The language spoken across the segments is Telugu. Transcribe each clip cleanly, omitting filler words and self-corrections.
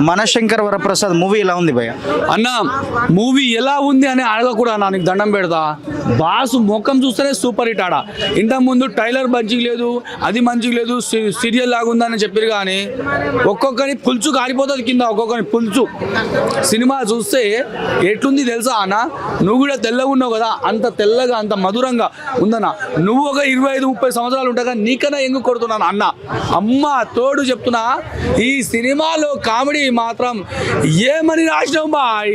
మనశంకర్ వరప్రసాద్ మూవీ ఎలా ఉంది భయ్య? అన్న మూవీ ఎలా ఉంది అని అడగకూడదు అన్న, నీకు దండం పెడతా. బాసు ముఖం చూస్తేనే సూపర్ హిట్ ఆడ. ఇంతకుముందు టైలర్ మంచిగా లేదు, అది మంచిగా లేదు, సీరియల్ లాగా ఉందని చెప్పారు. కానీ ఒక్కొక్కరి పులుచు కారిపోతుంది కింద, ఒక్కొక్కరి పులుచు. సినిమా చూస్తే ఎట్లుంది తెలుసా అన్న? నువ్వు కూడా తెల్లగా ఉన్నావు కదా, అంత తెల్లగా అంత మధురంగా ఉందన్న. నువ్వు ఒక 25-30 సంవత్సరాలు ఉంటాగా నీకన్నా ఎంగు కొడుతున్నాను అన్న. అమ్మ తోడు చెప్తున్నా, ఈ సినిమాలో కామెడీ మాత్రం ఏమని రాసినావు బాయ్.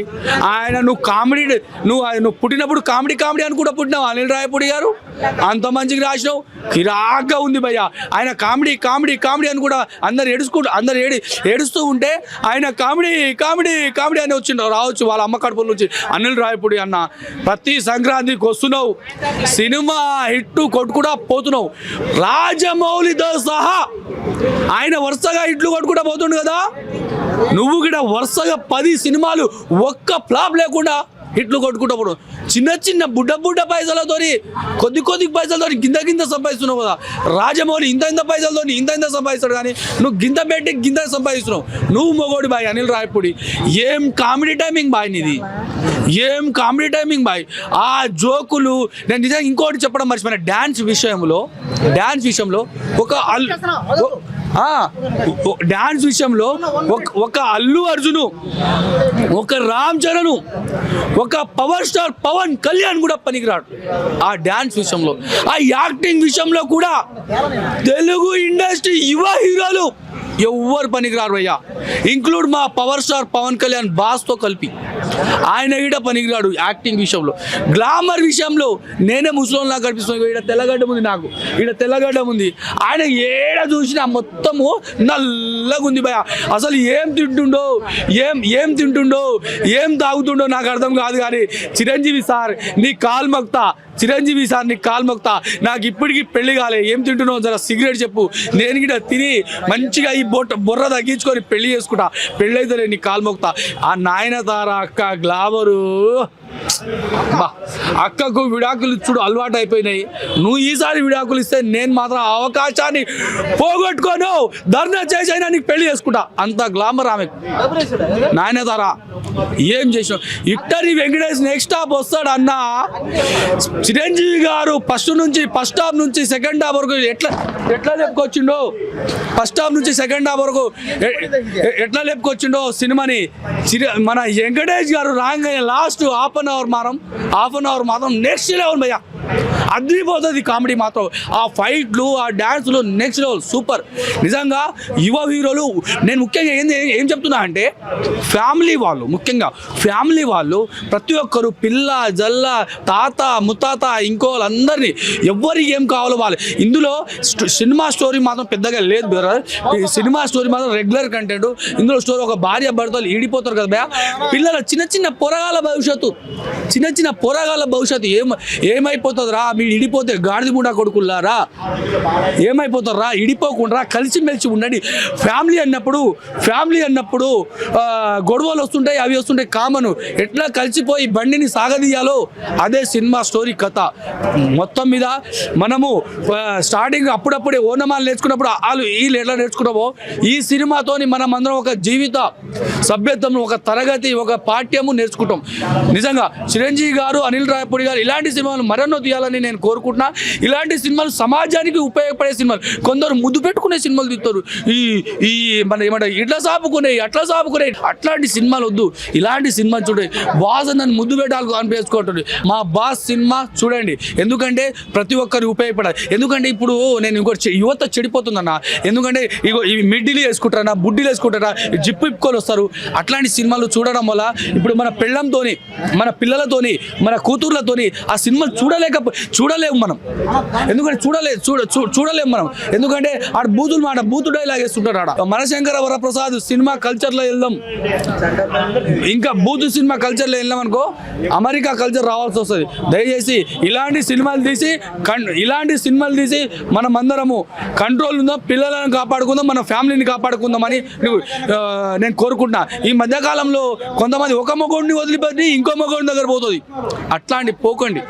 ఆయన నువ్వు కామెడీ, నువ్వు పుట్టినప్పుడు కామెడీ అనుకుంటా పుట్టినావు అనిల్ రాయపూడి గారు. అంత మంచిగా రాసినావు, కిరాగ్గా ఉంది భయ్య. ఆయన కామెడీ అని కూడా అందరు ఏడుస్తూ ఉంటే ఆయన కామెడీ అని రావచ్చు వాళ్ళ అమ్మ కడుపుల నుంచి. అనిల్ రాయపూడి అన్న, ప్రతి సంక్రాంతికి వస్తున్నావు, సినిమా హిట్ కొట్టుకుండా పోతున్నావు. రాజమౌళితో సహా ఆయన వరుసగా హిట్లు కొట్టుకుంటా పోతుండు కదా. నువ్వు కూడా వరుసగా 10 సినిమాలు ఒక్క ఫ్లాప్ లేకుండా హిట్లు కొట్టుకుంటప్పుడు చిన్న బుడ్డ పైసలతోని కొద్ది పైసలతో గింత సంపాదిస్తున్నావు కదా. రాజమౌళి ఇంత పైసలతో ఇంత సంపాదిస్తాడు, కానీ నువ్వు గింత సంపాదిస్తున్నావు. నువ్వు మొగోడి బాయ్ అనిల్ రాయపూడి. ఏం కామెడీ టైమింగ్ బాయ్ నీది, ఏం కామెడీ టైమింగ్ బాయ్. ఆ జోకులు నేను నిజంగా ఇంకోటి చెప్పడం మర్చిపోయిన. డ్యాన్స్ విషయంలో డ్యాన్స్ విషయంలో ఒక అల్లు అర్జును, ఒక రామ్ చరణ్, ఒక పవర్ స్టార్ పవన్ కళ్యాణ్ కూడా పనికిరాడు ఆ డ్యాన్స్ విషయంలో. ఆ యాక్టింగ్ విషయంలో కూడా తెలుగు ఇండస్ట్రీ యువ హీరోలు ఎవ్వరు పనికిరారు భయ్యా, ఇంక్లూడ్ మా పవర్ స్టార్ పవన్ కళ్యాణ్ బాస్తో కలిపి. ఆయన కూడా పనికిరాడు యాక్టింగ్ విషయంలో. గ్లామర్ విషయంలో నేనే ముసలోన్లా కనిపిస్తున్నాను. ఈడ తెల్లగడ్డ ఉంది. ఆయన ఏడ చూసినా మొత్తము నల్లగా ఉంది భయ్యా. అసలు ఏం తింటుండో ఏం తాగుతుండో నాకు అర్థం కాదు. కానీ చిరంజీవి సార్ నీ కాలు మొక్తా, నాకు ఇప్పటికీ పెళ్లి కాలే, ఏం తింటున్నావు జర సిగరెట్ చెప్పు, నేను కూడా తిని మంచిగా ఈ బొర్ర తగ్గించుకొని పెళ్లి చేసుకుంటా, పెళ్ళి అయితే నీ కాలు మొక్తా. ఆ నాయనతార అక్క గ్లామరు, అక్కకు విడాకులు ఇచ్చుడు అలవాటు అయిపోయినాయి. నువ్వు ఈసారి విడాకులు ఇస్తే నేను మాత్రం అవకాశాన్ని పోగొట్టుకోను, ధర్నా చేసైనా నీకు పెళ్లి చేసుకుంటా. అంత గ్లామర్ ఆమె నాయనతారా. ఏం చేసావు? ఇట్టరి వెంకటేష్ నెక్స్ట్ హాఫ్ వస్తాడు అన్న. చిరంజీవి గారు ఫస్ట్ హాఫ్ నుంచి సెకండ్ హాఫ్ వరకు ఎట్లా లేపుకొచ్చిండో, ఫస్ట్ హాఫ్ నుంచి సెకండ్ హాఫ్ వరకు ఎట్లా లేపుకొచ్చిండో సినిమాని. మన వెంకటేష్ గారు రాగానే లాస్ట్ హాఫ్ అన్ అవర్ మాత్రం నెక్స్ట్ లెవెల్ భయ్యా. అద్రిపోతుంది కామెడీ మాత్రం. ఆ ఫైట్లు, ఆ డ్యాన్సులు నెక్స్ట్ లెవెల్ సూపర్. నిజంగా యువ హీరోలు నేను ముఖ్యంగా ఏం చెప్తున్నా అంటే, ముఖ్యంగా ఫ్యామిలీ వాళ్ళు ప్రతి ఒక్కరు పిల్ల జల్ల తాత ముత్తాత ఇంకో వాళ్ళందరినీ ఎవరికి ఏం కావాలో వాళ్ళు. ఇందులో సినిమా స్టోరీ మాత్రం పెద్దగా లేదు బ్రదర్. సినిమా స్టోరీ మాత్రం రెగ్యులర్ కంటెంట్. ఇందులో స్టోరీ ఒక భార్య భర్తలు ఈడిపోతారు కదా భయ్యా. పిల్లల చిన్న పొరగాల భవిష్యత్తు ఏమైపోతుందిరా? మీరు ఇడిపోతే గాడిద ముండా కొడుకుల్లారా, ఏమైపోతారా? ఇడిపోకుండా కలిసిమెలిసి ఉండండి. ఫ్యామిలీ అన్నప్పుడు గొడవలు వస్తుంటాయి, అవి వస్తుంటాయి కామను. ఎట్లా కలిసిపోయి బండిని సాగదీయాలో అదే సినిమా స్టోరీ కథ. మొత్తం మీద మనము స్టార్టింగ్ అప్పుడప్పుడే ఓనమాలు నేర్చుకున్నప్పుడు వీళ్ళు ఎట్లా నేర్చుకున్నామో, ఈ సినిమాతోని మనం అందరం ఒక జీవిత సభ్యత్వం, ఒక తరగతి, ఒక పాఠ్యము నేర్చుకుంటాం. నిజంగా చిరంజీవి గారు, అనిల్ రాయపూడి గారు ఇలాంటి సినిమాలు మరెన్నో తీయాలని నేను కోరుకుంటున్నా. ఇలాంటి సినిమాలు సమాజానికి ఉపయోగపడే సినిమాలు. కొందరు ముద్దు పెట్టుకునే సినిమాలు తీస్తారు, ఈ మన ఏమంటారు అట్లా సాపుకునే అట్లాంటి సినిమాలు వద్దు. ఇలాంటి సినిమాలు చూడండి. బాస్ నన్ను ముద్దు పెట్టాలి అనిపించుకుంటుంది. మా బాస్ సినిమా చూడండి, ఎందుకంటే ప్రతి ఒక్కరికి ఉపయోగపడాలి. ఎందుకంటే ఇప్పుడు నేను ఇంకోటి యువత చెడిపోతుందన్న. ఎందుకంటే ఇగో ఇవి మిడ్డీలు వేసుకుంటారా, బుడ్డీలు వేసుకుంటారా, జిప్పు ఇప్పుకొని వస్తారు. అట్లాంటి సినిమాలు చూడడం వల్ల ఇప్పుడు మన పెళ్ళంతోని, మన పిల్లలతోని, మన కూతుర్లతోని ఆ సినిమాలు చూడలేము మనం. ఎందుకంటే చూడలేము మనం. ఎందుకంటే ఆడ బూతు డైలాగ్ వేస్తుంటాడు ఆడ. మనశంకర వరప్రసాద్ సినిమా కల్చర్లో వెళ్దాం, ఇంకా బూతు సినిమా కల్చర్లో వెళ్ళాం అనుకో అమెరికా కల్చర్ రావాల్సి వస్తుంది. దయచేసి ఇలాంటి సినిమాలు తీసి మనం అందరము కంట్రోల్ ఉందాం, పిల్లలను కాపాడుకుందాం, మన ఫ్యామిలీని కాపాడుకుందామని నేను కోరుకుంటున్నా. ఈ మధ్యకాలంలో కొంతమంది ఒక మగోడిని వదిలిపెట్టి ఇంకో మగోడి దగ్గర పోతుంది. అట్లాంటి పోకండి.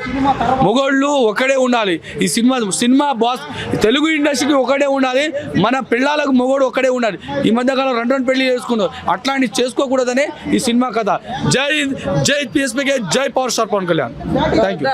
మొగోళ్ళు ఒకడే ఉండాలి. ఈ సినిమా బాస్ తెలుగు ఇండస్ట్రీకి ఒకడే ఉండాలి. మన పిల్లలకు మొగోడు ఒకడే ఉండాలి. ఈ మధ్యకాలం రెండు పెళ్లి చేసుకున్నారు, అట్లాంటి చేసుకోకూడదనే ఈ సినిమా కథ. జై జై పిఎస్పీకే, జై power star Pawan Kalyan. Thank you.